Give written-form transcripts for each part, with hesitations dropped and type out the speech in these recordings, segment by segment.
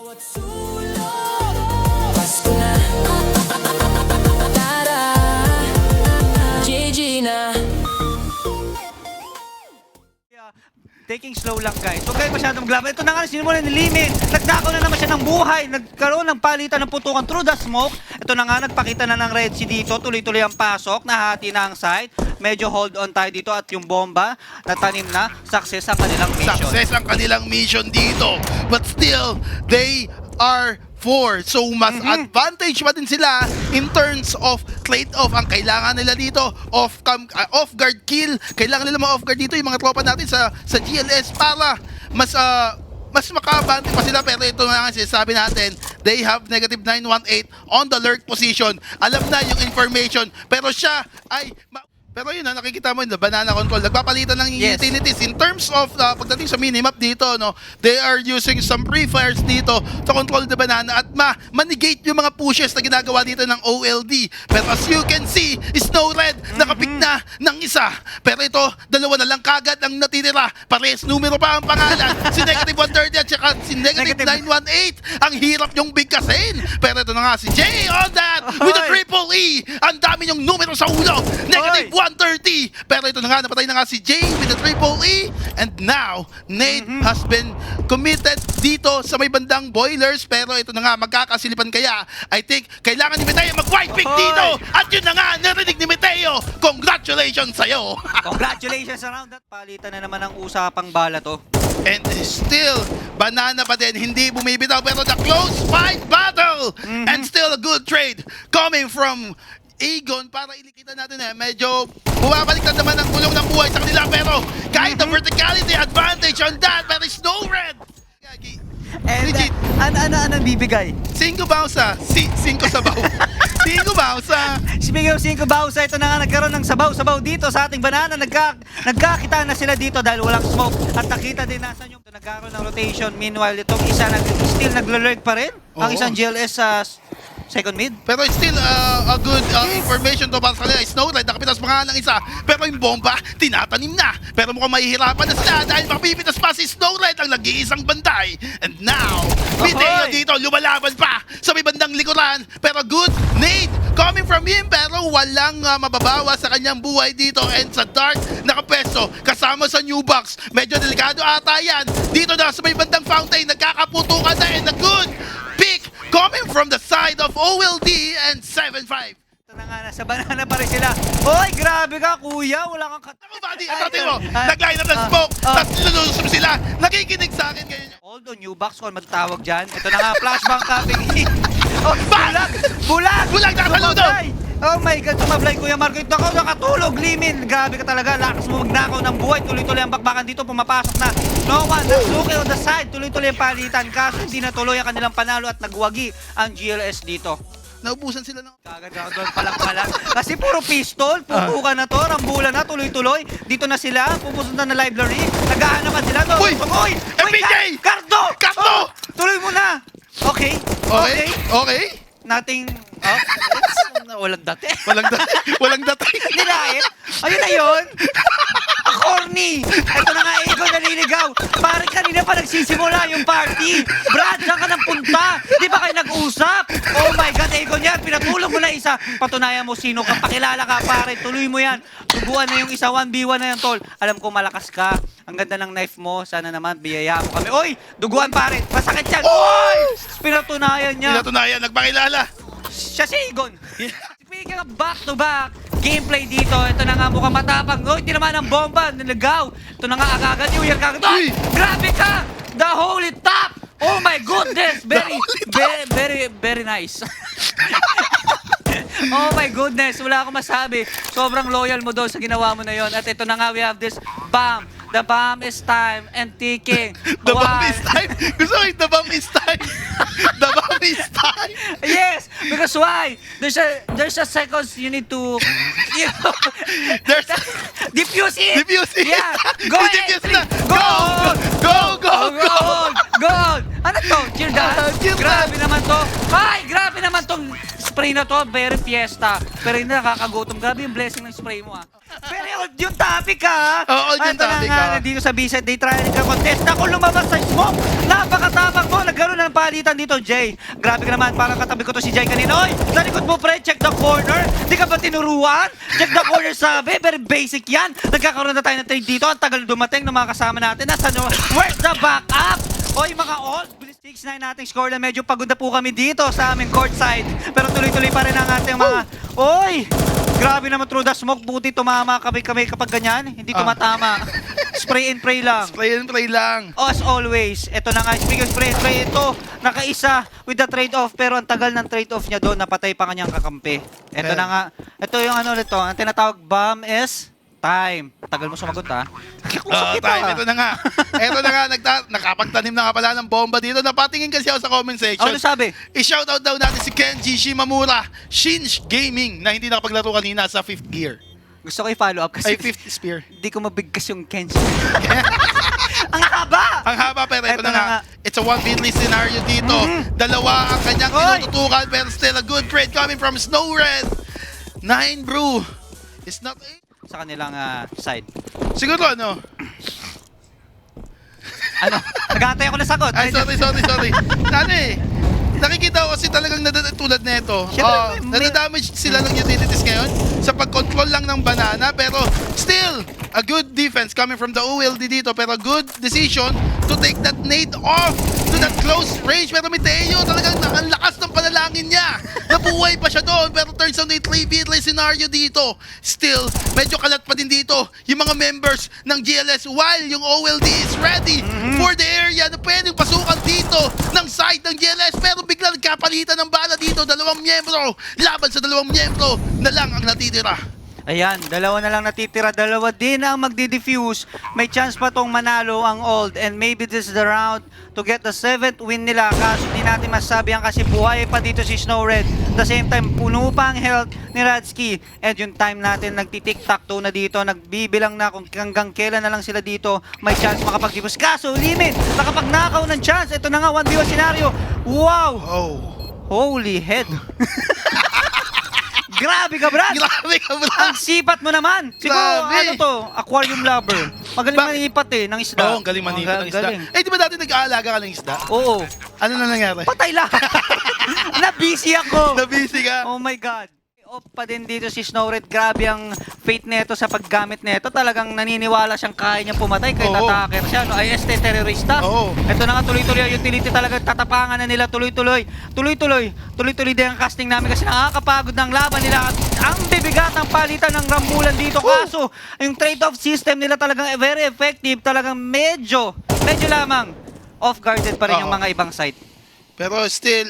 Bawat sulok, Pasko na. Tara, GG na. Taking slow lang guys. Huwag kayo masyadong maglaban. Ito na nga, sinimula ni Limin. Nagdako na naman siya ng buhay. Nagkaroon ng palitan ng putukan through the smoke. Ito na nga, nagpakita na ng Red Sea dito. Tuloy-tuloy ang pasok. Nahati na ang side. Medyo hold on tayo dito at yung bomba natanim na. Success ang kanilang mission. Success ang kanilang mission dito. But still, they are 4. So, mas advantage pa din sila in terms of trade-off. Ang kailangan nila dito, off-guard kill. Kailangan nila ma-off-guard dito yung mga tropa natin sa GLS para mas makabante pa sila. Pero ito nga kasi sabi natin, they have negative 918 on the lurk position. Alam na yung information. Pero siya ay... Pero yun, nakikita mo yun, banana control. Nagpapalitan ng utilities. In terms of pagdating sa minimap dito, no, they are using some pre-fires dito to control the banana at manigate yung mga pushes na ginagawa dito ng OLD. Pero as you can see, Snow Red nakapik na ng isa. Pero ito, dalawa na lang kagad ang natitira. Pares numero pa ang pangalan. Si Negative 130 at saka si Negative 918. Ang hirap yung bigkasin. Pero ito na nga si Jay on that with the triple E. Ang dami yung numero sa ulo. Negative 130. Pero ito na nga, napatay na nga si Jay with the triple E. And now, Nate has been committed dito sa may bandang boilers. Pero ito na nga, magkakasilipan kaya. I think, kailangan ni Meteo mag-white pick dito. At yun na nga, narinig ni Meteo. Congratulations sa'yo. Congratulations around that. Palitan na naman ang usapang bala to. And still, banana pa din, hindi bumibitaw. Pero the close fight battle. And still a good trade coming from Aegon para ilikita natin medyo bumabalik na naman ang gulong ng buhay sa kanila pero kahit the verticality advantage on that pero Snow Red And ano bibigay? 5 bausa, 5 sabaw. 5 bausa. Speaking of 5 bausa, ito na nga nagkaroon ng sabaw-sabaw dito sa ating banana. Nagkakita na sila dito dahil walang smoke. At nakita din nasan yung nagkaroon ng rotation. Meanwhile, itong isa still naglo-lurk pa rin. Ang isang GLS sa second mid. Pero it's still a good information to para sa kanila. Snow Red, nakapitas pa nga ng isa. Pero yung bomba, tinatanim na. Pero mukhang mahihirapan na sila dahil makapipitas pa si Snow Red ang nag-iisang bantay. And now, Meteo dito, lumalaban pa sa may bandang likuran. Pero good nade coming from him. Pero walang mababawa sa kanyang buhay dito. And sa Dark, nakapesto kasama sa new box. Medyo delikado ata yan. Dito na sa may bandang fountain, nagkakaputukan na and a good pick coming from the side of OLD and 7-5. Ito na nga, nasa banana pa rin sila. Hoy, grabe ka kuya, wala kang Ako ba, atin mo, nag-line up ng smoke, tapos lulusog sila, nakikinig sa akin ngayon. Although new box kung matutawag dyan. Ito na nga, flashbang tapping. Oh, bulag! Bulag! Bulag, nakasaludo! Oh my God, tumablay Kuya Marco. Ito ako nakatulog, Limin. Grabe ka talaga, lakas mo magnakaw ng buhay. Tuloy-tuloy ang bakbakan dito, pumapasok na. No one, nagsuki on the side. Tuloy-tuloy ang palitan. Kaso hindi natuloy ang kanilang panalo at nagwagi ang GLS dito. Naubusan sila ng... Kagad ako doon palang. Kasi puro pistol, pupukan na to, rambulan na, tuloy-tuloy. Dito na sila, pupunta na library. Nagahanapan sila doon. Uy! MPJ! Cardo! Cardo! Tuloy mo na! Okay? Okay? Nothing... walang dati. Walang dati. Nilait? Ayun na yun! Corny! Ito na nga, Aegon naliligaw. Parang kanina pa nagsisimula yung party. Brad, saan ka nang punta? Di ba kayo nag-usap? Oh my God, Aegon yan. Pinatulog mo na isa. Patunayan mo sino ka. Pakilala ka, pare. Tuloy mo yan. Tubuan na yung isa. 1v1 na yan, tol. Alam ko malakas ka. Ang ganda ng knife mo. Sana naman, biyaya mo kami. Oy! Duguan, pare. Masakit yan. Oy! Pinatunayan niya. Pinatunayan, nagpakilala. Siya si Aegon. Speaking of back-to-back gameplay dito, ito na nga mukhang matapang. Oh, hindi naman ang bomba, nilagaw. Ito na nga agad New Year kagad. Ay, grabe ka! The holy top! Oh my goodness! Very nice. Oh my goodness, wala akong masabi. Sobrang loyal mo doon sa ginawa mo na yon. At ito na nga, we have this bomb. The bomb is time and ticking. The bomb is time? Gusto ko yung the bomb is time. The bomb is time. Yes, because why? There's a seconds you need to There's diffuse it. Diffuse it. Yeah. Go ahead. Diffuse na. Go on. Ano to? Chill dance? Grabe naman to. Ay, grabe naman tong spray na to. Very fiesta. Pero hindi nakakagutom. Grabe yung blessing ng spray mo Pero yung topic Oo, yung topic Dito sa B-side, they try to contest. Ako lumabas sa smoke. Napakatapang mo. Nagkaroon ng ng palitan dito, Jay. Grabe ka naman, parang katabi ko to si Jay kanina. Oy, sa likod mo, pre, check the corner. Di ka ba tinuruan? Check the corner sabi, very basic yan. Nagkakaroon na tayo ng trade dito. Ang tagal dumating ng mga kasama natin. Where's the backup? Oy, mga old. 6-9 nating score na medyo pagod na po kami dito sa aming courtside. Pero tuloy-tuloy pa rin ang ating mga... Oy! Grabe naman through the smoke. Buti tumama kami kapag ganyan. Hindi tumatama. Spray and pray lang. Spray and pray lang. As always, ito na nga, speaking of spray and pray, ito, nakaisa with the trade-off, pero ang tagal ng trade-off niya doon, napatay pa kanyang kakampi. Ito na nga, ito yung ano nito, ang tinatawag bomb is time. Tagal mo sumagot ha. Kusok kita. Time, ito na nga. Ito na nga, nakapagtanim na nga pala ng bomba dito. Napatingin kasi ako sa comment section. Ano sabi? I-shoutout daw natin si Kenji Shimamura, Shinj Gaming, na hindi nakapaglaro kanina sa 5th gear. Gusto ko i-follow up kasi Ay, 5th spear. hindi ko mabigkas yung Kenji. Ang haba! Ang haba, pero ito Ito na na nga. nga. It's a 1v3 scenario dito. Dalawa ang kanyang Oy! tinututukan, pero still a good trade coming from Snow Red. 9 brew. It's not... Sa kanilang side. Siguro ano? Ano? Nag-aantay ako na sagot. Ay, sorry. Ano eh? Nakikita ko kasi talagang tulad nito. Siyempre, Nadadamage sila ng utilities ngayon sa pag-control lang ng banana, pero still a good defense coming from the OLD dito, pero good decision to take that nade off to that close range. Pero Miteo talagang ang lakas ng panalangin niya. Nabuhay pa siya doon, pero turns out na 3v3 scenario dito. Still, medyo kalat pa din dito yung mga members ng GLS while yung OLD is ready for the area na pwedeng pasukan dito ng side ng GLS, pero bigla nagkapalitan ng bala dito. Dalawang miyembro laban sa dalawang miyembro na lang ang natitira. Ayan, dalawa na lang natitira. Dalawa din ang magdi-diffuse. May chance pa tong manalo ang old. And maybe this is the round to get the 7th win nila. Kaso di natin masasabi yan kasi buhay pa dito si Snow Red. The same time, puno pa ang health ni Radski. And yung time natin, nagtitik-tak-toe na dito. Nagbibilang na kung hanggang kailan na lang sila dito. May chance makapag-diffuse. Kaso, limit! Nakapagnakaw ng chance. Ito na nga, 1v1 scenario. Wow! Oh. Holy head! Grabe ka, Brad! Grabe ka, bro. Ang sipat mo naman! Siguro, Grabe. ano to? Aquarium lover. Magaling manipat eh, ng isda. Oo, ang galing manipat ng isda. Galing. Eh, di ba dati nag-aalaga ka ng isda? Oo. Ano na nangyari? Patay lang! Na-busy ako! Nabisi ka? Oh my God. Off pa din dito si Snow Red. Grabe ang fate neto sa paggamit neto. Talagang naniniwala siyang kaya niyang pumatay kahit Oo. attacker siya. No? IST terrorista. Oo. Ito na nga tuloy-tuloy ang utility talaga. Tatapangan na nila tuloy-tuloy. Tuloy-tuloy. Tuloy-tuloy din ang casting namin kasi nakakapagod ng laban nila. At ang bibigat ng palitan ng rambulan dito. Kaso, yung trade-off system nila talagang very effective. Talagang medyo lamang off-guarded pa rin yung Oo. mga ibang site. Pero still,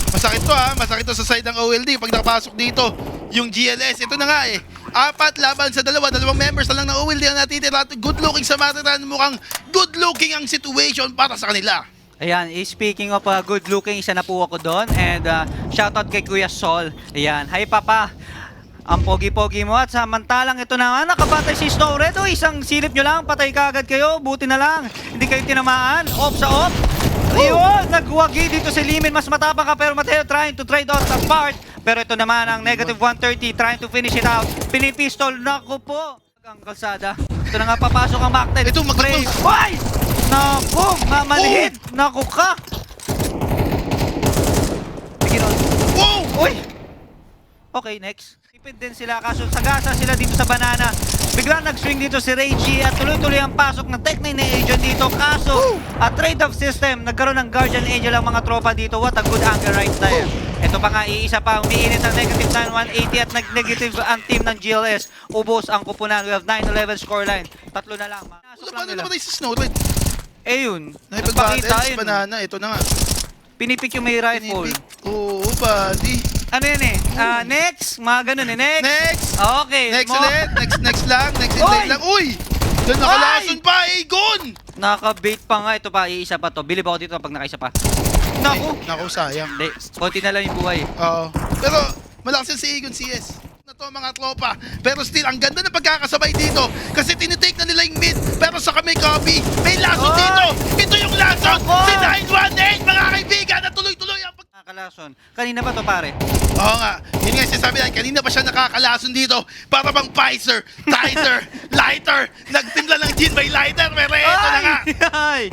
masakit to ha. Masakit to sa side ng OLD. Pag nakapasok dito, yung GLS, ito na nga eh. 4 laban sa dalawang members na lang ng OLD ang natitira. Good looking sa Matiran. Mukhang good looking ang situation para sa kanila. Ayan, speaking of good looking, isa na po ako doon. And shoutout kay Kuya Sol. Ayan, hi Papa. Ang pogi-pogi mo at samantalang ito na nga, nakapatay si Snow Red. O, isang silip nyo lang, patay kagad kayo. Buti na lang, hindi kayo tinamaan. Off sa off. Ayun, nagwagi dito si Limin. Mas matapang ka pero Mateo trying to trade out apart. Pero ito naman ang negative 130 trying to finish it out. Pinipistol. Naku po. Ang kalsada. Ito na nga papasok ang Macted. Ito, Brave. Why? Naku, mamalihid. Naku ka. Begin on. Wow! Uy! Okay, next. Tipid din sila kaso sagasa sila dito sa banana. Biglang nag-swing dito si Reggie at tuloy-tuloy ang pasok ng Tech9 na Agent dito. Kaso, trade-off system, nagkaroon ng Guardian Angel ang mga tropa dito. What a good angle right there. Ito pa nga, iisa pa, umiinit ang negative 9-180 at nag-negative ang team ng GLS. Ubos ang kupunan. We have 9-11 scoreline. Tatlo na lang. Ano Pasok ba lang nila. naman si Snow Red? Eh yun, Nakipag-battle nagpakita si yun. Banana. Ito na nga. Pinipik yung may rifle. Pinipik. Oo, buddy. Ano yun eh? Next, mga ganun eh. Next. Next! Okay. Next mo- ulit. Next lang. Next Oy! intake lang. Uy! Doon nakalason pa, Aegon! Naka-bait pa nga. Ito pa, iisa pa to. Bilib ako dito pag nakaisa pa. Naku! Naku, sayang. Hindi, konti na lang yung buhay. Oo. Pero malakas yan si Aegon CS. Na to mga tropa. Pero still, ang ganda ng pagkakasabay dito. Kasi tinitake na nila yung mid. Pero sa kami copy, may lason Oy! dito. Ito yung lason. Ako! Si 918, mga kaibigan. Na tuloy-tuloy ang Nakakalason. Kanina pa to pare. Oo nga. Yun nga yung sinasabi natin. Kanina pa siya nakakalason dito. Para bang Pfizer, Tizer, lighter. Nagtimpla ng gin by lighter. Pero eto na nga. Ay!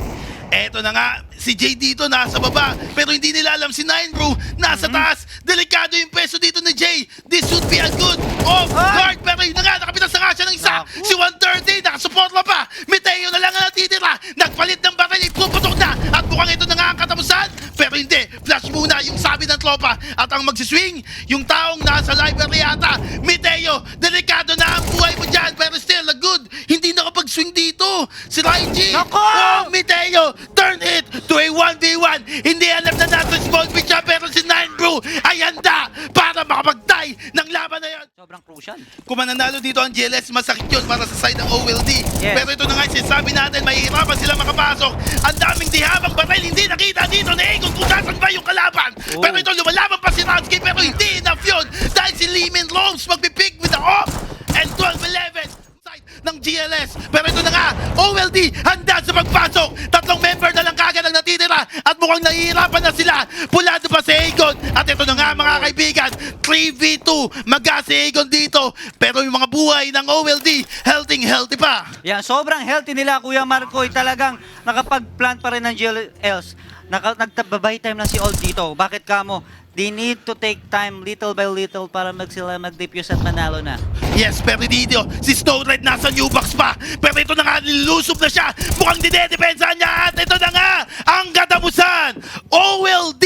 Eto na nga. Si Jay dito nasa baba, pero hindi nila alam si Nine Bro nasa taas. Delikado yung peso dito ni Jay. This should be a good off guard. Pero yun na nga, nakapitas na nga siya ng isa. Naku. Si 130, nakasupport na pa. Meteo na lang ang natitira. Nagpalit ng baril, ipuputok na. At mukhang ito na nga ang katapusan. Pero hindi, flash muna yung sabi ng tropa. At ang magsiswing, yung taong nasa library yata. Meteo, delikado na ang buhay mo dyan. Pero still, a good. Hindi nakapag-swing dito. Si Raiji. Naku! Oh, Meteo, turn it to a 1v1. Hindi alam na nasa small pitch siya. Pero si Nine Bro ay handa para makapag-tie ng laban na yan. Sobrang crucial. Kung mananalo dito ang GLS, masakit yun para sa side ng OLD. Yes. Pero ito na nga, sinasabi natin, mahihirapan sila makapasok. Ang daming dihabang baril, hindi nakita dito ni Egon kung saan ba yung kalaban. Oh. Pero ito, lumalaban pa si Ransky, pero hindi enough yun. Dahil si Limin Rose magpipick with the off and 12-11 side ng GLS. Pero ito na nga, OLD handa sa pagpasok. Tatlong member na lang kagad ang natitira at mukhang nahihirapan na sila. Pulado pa si Egon. At ito na nga mga kaibigan, 3v2 mag-a si Egon dito. Pero yung mga buhay ng OLD, healthy pa. Yan, sobrang healthy nila, Kuya Marco. Talagang nakapag-plant pa rin ng GLS. Nagtababay time lang si Old dito. Bakit kamo? They need to take time little by little para sila mag-defuse at manalo na. Yes, pero dito, si Snow Red nasa new box pa. Pero ito na nga, nilusob na siya. Mukhang dinedepensa niya. At ito na nga, ang katapusan. OLD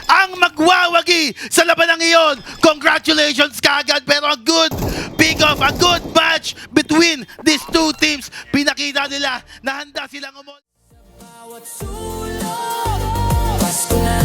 ang magwawagi sa laban ng iyon. Congratulations kagad. Pero a good pick-off, a good match between these two teams. Pinakita nila na handa silang umol. Bawat sulok Pasko na